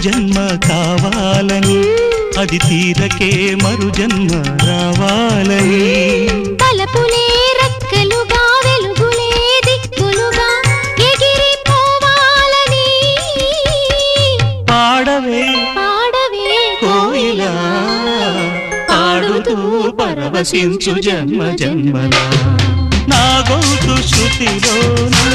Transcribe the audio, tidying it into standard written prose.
జన్మ కావాలని అది తీరకే మరు జన్మ రావాలని తలపులే రెక్కలుగా వెలుగులే దిక్కులుగా ఎగిరిపోవాలని పాడవే పాడవే కోయిలా పాడుతూ పరవశించు జన్మ జన్మలా నా గొంతు శృతిలోనా